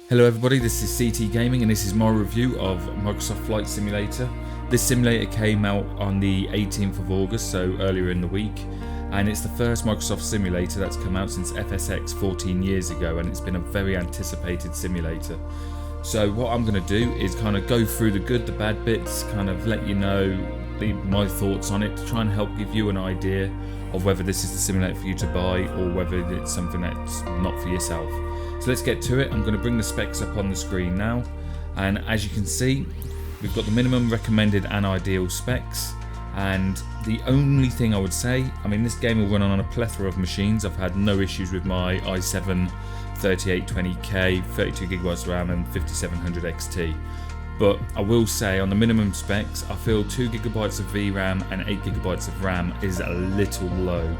Hello everybody, this is CT Gaming and this is my review of Microsoft Flight Simulator. This simulator came out on the 18th of August, so earlier in the week, and it's the first Microsoft simulator that's come out since FSX 14 years ago, and it's been a very anticipated simulator. So what I'm going to do is kind of go through the good, the bad bits, kind of let you know my thoughts on it to try and help give you an idea of whether this is the simulator for you to buy or whether it's something that's not for yourself. So let's get to it. I'm going to bring the specs up on the screen now, and as you can see, we've got the minimum recommended and ideal specs. And the only thing I would say, I mean, this game will run on a plethora of machines. I've had no issues with my i7 3820K, 32GB RAM and 5700 XT. But I will say on the minimum specs, I feel 2GB of VRAM and 8GB of RAM is a little low.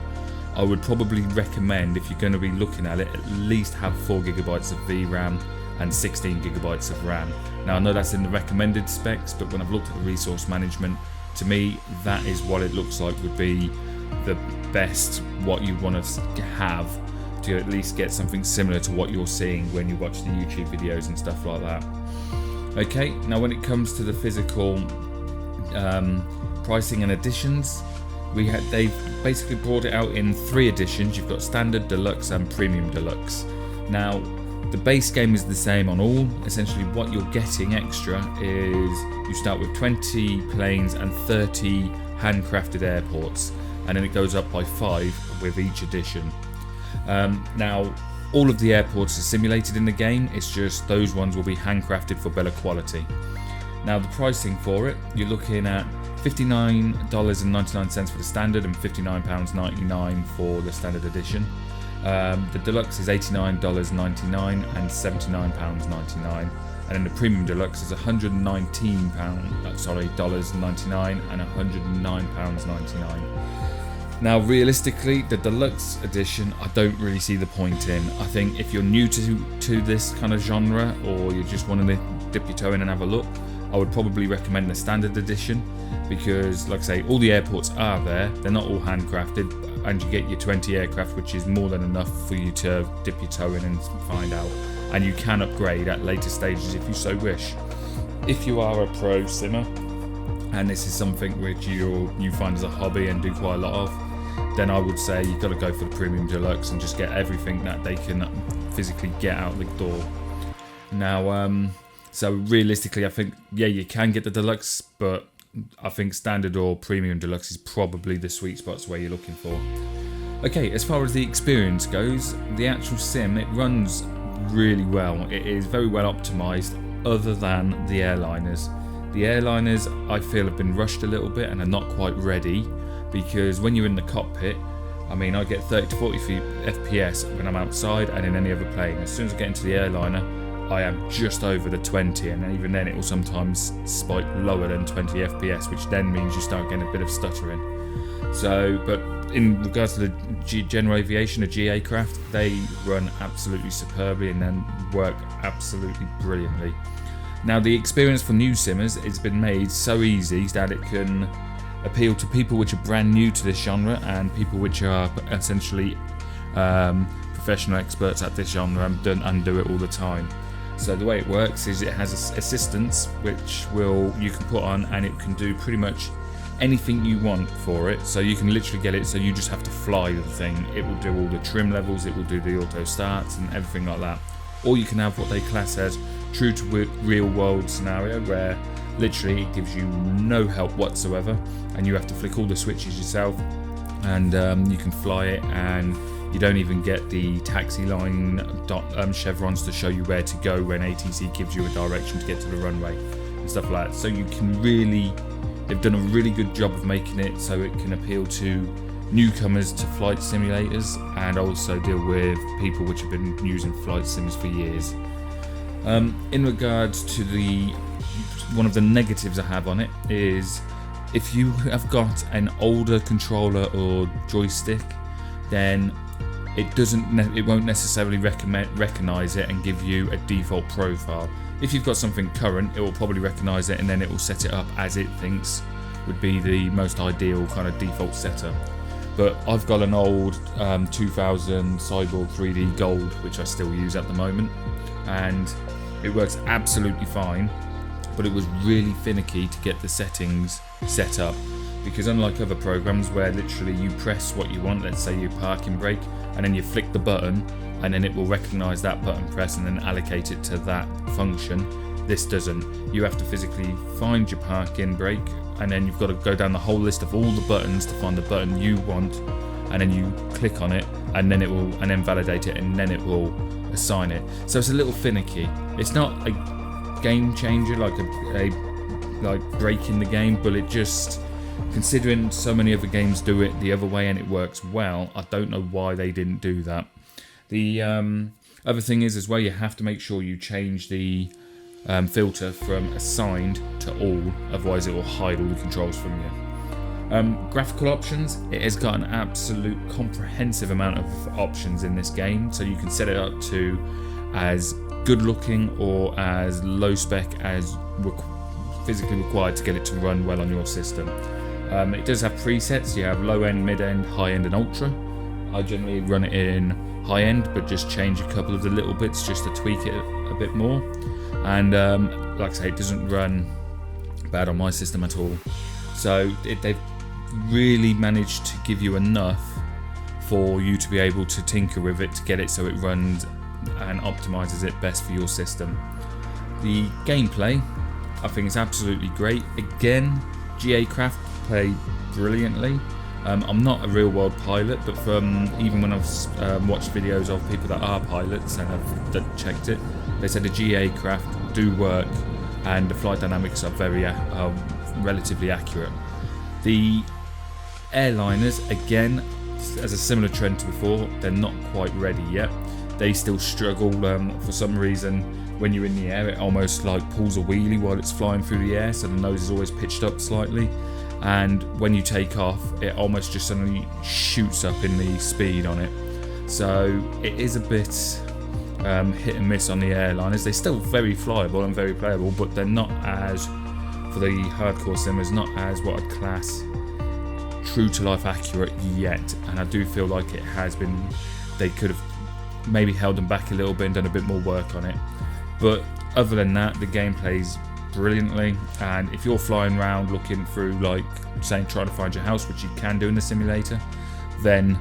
I would probably recommend, if you're going to be looking at it, at least have 4GB of VRAM and 16GB of RAM. Now I know that's in the recommended specs, but when I've looked at the resource management, to me that is what it looks like would be the best, what you want to have to at least get something similar to what you're seeing when you watch the YouTube videos and stuff like that. Okay, now when it comes to the physical pricing and editions, they've basically brought it out in 3 editions. You've got Standard, Deluxe and Premium Deluxe. Now the base game is the same on all. Essentially what you're getting extra is you start with 20 planes and 30 handcrafted airports, and then it goes up by 5 with each edition. Now all of the airports are simulated in the game, it's just those ones will be handcrafted for better quality. Now the pricing for it, you're looking at $59.99 for the standard and £59.99 for the standard edition. The deluxe is $89.99 and £79.99, and then the premium deluxe is $119.99 and £109.99. Now realistically, the deluxe edition I don't really see the point in. I think if you're new to this kind of genre, or you just want to dip your toe in and have a look, I would probably recommend the standard edition, because like I say, all the airports are there, they're not all handcrafted, and you get your 20 aircraft, which is more than enough for you to dip your toe in and find out, and you can upgrade at later stages if you so wish. If you are a pro simmer and this is something which you find as a hobby and do quite a lot of, then I would say you've got to go for the premium deluxe and just get everything that they can physically get out the door. Now so realistically, I think, yeah, you can get the deluxe, but I think standard or premium deluxe is probably the sweet spots where you're looking for. Okay, as far as the experience goes, the actual sim, it runs really well. It is very well optimized, other than the airliners. The airliners, I feel, have been rushed a little bit and are not quite ready, because when you're in the cockpit, I mean, I get 30 to 40 FPS when I'm outside and in any other plane. As soon as I get into the airliner, I am just over the 20, and even then it will sometimes spike lower than 20 FPS, which then means you start getting a bit of stuttering. So, but in regards to the General Aviation, the GA craft, they run absolutely superbly and then work absolutely brilliantly. Now the experience for new simmers, it's been made so easy that it can appeal to people which are brand new to this genre and people which are essentially professional experts at this genre and do it all the time. So the way it works is it has assistants which you can put on, and it can do pretty much anything you want for it. So you can literally get it so you just have to fly the thing. It will do all the trim levels, it will do the auto starts and everything like that. Or you can have what they class as true to real world scenario, where literally it gives you no help whatsoever and you have to flick all the switches yourself, and you can fly it, and you don't even get the taxi line chevrons to show you where to go when ATC gives you a direction to get to the runway and stuff like that. So you can really, they've done a really good job of making it so it can appeal to newcomers to flight simulators and also deal with people which have been using flight sims for years. In regards to one of the negatives I have on it is, if you have got an older controller or joystick, then it won't necessarily recognize it and give you a default profile. If you've got something current, it will probably recognize it, and then it will set it up as it thinks would be the most ideal kind of default setup. But I've got an old 2000 Cyborg 3D Gold, which I still use at the moment, and it works absolutely fine, but it was really finicky to get the settings set up, because unlike other programs where literally you press what you want, let's say your parking brake, and then you flick the button and then it will recognize that button press and then allocate it to that function, this doesn't. You have to physically find your parking brake, and then you've got to go down the whole list of all the buttons to find the button you want, and then you click on it, and then it will, and then validate it, and then it will assign it. So it's a little finicky. It's not a game changer, like like breaking the game, but it just, considering so many other games do it the other way and it works well, I don't know why they didn't do that. The other thing is as well, you have to make sure you change the filter from assigned to all, otherwise it will hide all the controls from you. Graphical options, it has got an absolute comprehensive amount of options in this game, so you can set it up to as good looking or as low spec as physically required to get it to run well on your system. It does have presets. You have low end, mid end, high end and ultra. I generally run it in high end, but just change a couple of the little bits just to tweak it a bit more. And like I say, it doesn't run bad on my system at all. So they've really managed to give you enough for you to be able to tinker with it to get it so it runs and optimizes it best for your system. The gameplay, I think, is absolutely great. Again, GA Craft play brilliantly. I'm not a real world pilot, but from even when I've watched videos of people that are pilots and have checked it, they said the GA Craft do work and the flight dynamics are very relatively accurate. The airliners, again, as a similar trend to before, they're not quite ready yet. They still struggle for some reason. When you're in the air, it almost like pulls a wheelie while it's flying through the air, so the nose is always pitched up slightly, and when you take off it almost just suddenly shoots up in the speed on it. So it is a bit hit and miss on the airliners. They're still very flyable and very playable, but they're not as, for the hardcore simmers, not as what I'd class true to life accurate yet, and I do feel like it has been, they could have maybe held them back a little bit and done a bit more work on it. But other than that, the game plays brilliantly, and if you're flying around looking through, like saying trying to find your house, which you can do in the simulator, then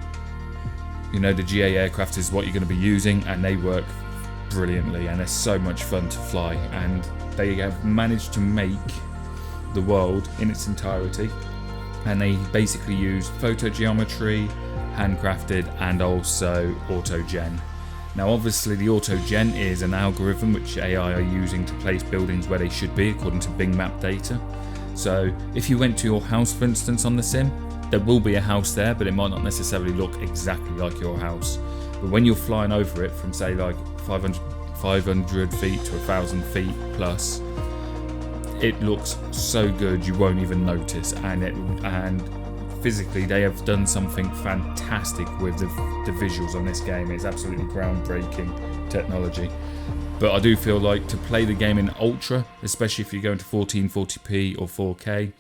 you know the GA aircraft is what you're going to be using, and they work brilliantly and they're so much fun to fly, and they have managed to make the world in its entirety, and they basically use photo geometry, handcrafted, and also auto-gen. Now obviously the auto-gen is an algorithm which AI are using to place buildings where they should be according to Bing map data. So if you went to your house, for instance, on the sim, there will be a house there, but it might not necessarily look exactly like your house. But when you're flying over it from say like 500 feet to 1,000 feet plus, it looks so good you won't even notice, and physically they have done something fantastic with the visuals on this game. It's absolutely groundbreaking technology. But I do feel like to play the game in ultra, especially if you're going to 1440p or 4K,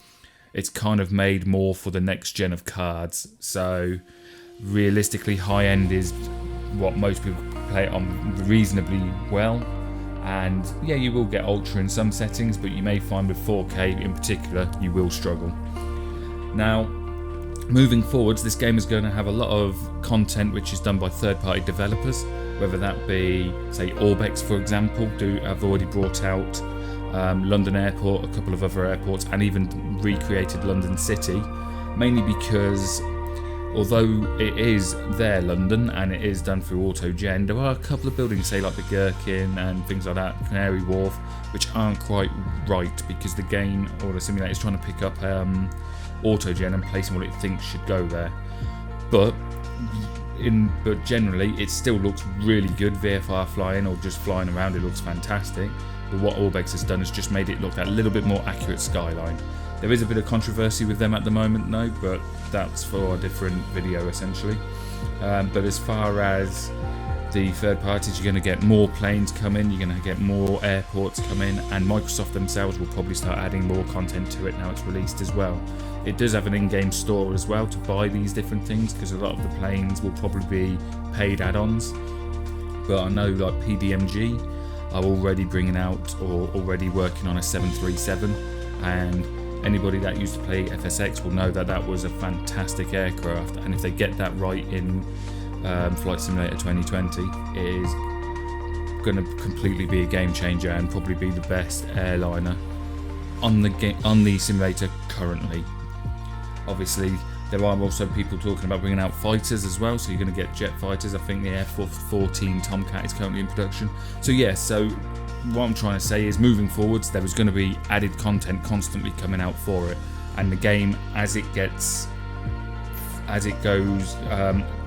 it's kind of made more for the next gen of cards. So realistically, high end is what most people play it on reasonably well. And yeah, you will get ultra in some settings, but you may find with 4K in particular, you will struggle. Now, moving forwards, this game is going to have a lot of content which is done by third-party developers, whether that be, say, Orbex, for example, have already brought out London Airport, a couple of other airports, and even recreated London City, mainly because although it is their London and it is done through auto-gen, there are a couple of buildings, say like the Gherkin and things like that, Canary Wharf, which aren't quite right because the game or the simulator is trying to pick up auto-gen and placing what it thinks should go there. But generally it still looks really good. VFR flying or just flying around, it looks fantastic. But what Orbex has done is just made it look that little bit more accurate skyline. There is a bit of controversy with them at the moment though, but that's for a different video essentially. But as far as the third parties, you're going to get more planes come in, you're going to get more airports come in, and Microsoft themselves will probably start adding more content to it now it's released as well. It does have an in-game store as well to buy these different things, because a lot of the planes will probably be paid add-ons. But I know like PDMG are already bringing out or already working on a 737, and anybody that used to play FSX will know that that was a fantastic aircraft, and if they get that right in Flight Simulator 2020, it is going to completely be a game changer and probably be the best airliner on the simulator currently. Obviously, there are also people talking about bringing out fighters as well, so you're going to get jet fighters. I think the Air Force 14 Tomcat is currently in production. So yeah, so what I'm trying to say is, moving forwards, there is going to be added content constantly coming out for it, and the game, as it goes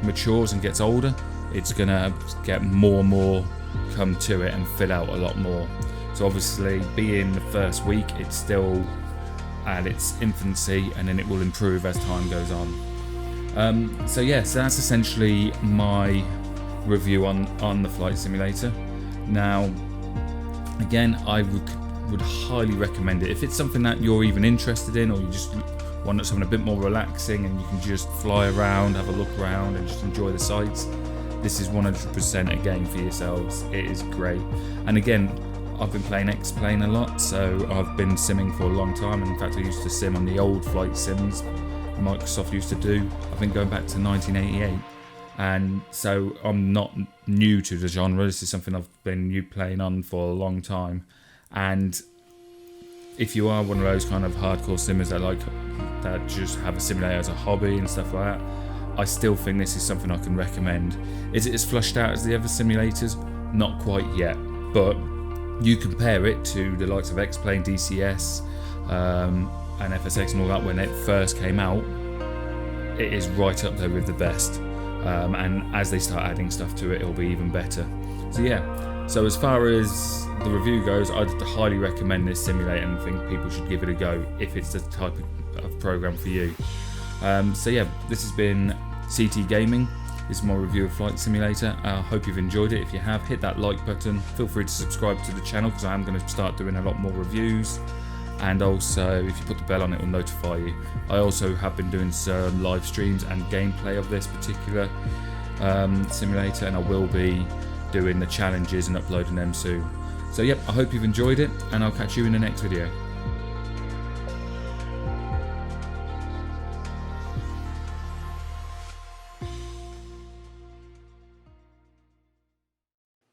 matures and gets older, it's going to get more and more come to it and fill out a lot more. So obviously, being the first week, it's still at its infancy, and then it will improve as time goes on. So yeah, so that's essentially my review on the Flight Simulator. Now, again, I would highly recommend it if it's something that you're even interested in, or you just want something a bit more relaxing and you can just fly around, have a look around, and just enjoy the sights. This is 100% a game for yourselves. It is great. And again, I've been playing X-Plane a lot, so I've been simming for a long time, and in fact I used to sim on the old flight sims Microsoft used to do. I've been going back to 1988, and so I'm not new to the genre. This is something I've been playing on for a long time, and if you are one of those kind of hardcore simmers that just have a simulator as a hobby and stuff like that, I still think this is something I can recommend. Is it as flushed out as the other simulators? Not quite yet, but you compare it to the likes of X-Plane, DCS, and FSX and all that when it first came out, it is right up there with the best. And as they start adding stuff to it, it'll be even better. So yeah, so as far as the review goes, I'd highly recommend this simulator and think people should give it a go if it's the type of program for you. So yeah, this has been CT Gaming. This is my review of Flight Simulator. I hope you've enjoyed it. If you have, hit that like button. Feel free to subscribe to the channel, because I am going to start doing a lot more reviews. And also, if you put the bell on, it will notify you. I also have been doing some live streams and gameplay of this particular simulator, and I will be doing the challenges and uploading them soon. So yep, I hope you've enjoyed it, and I'll catch you in the next video.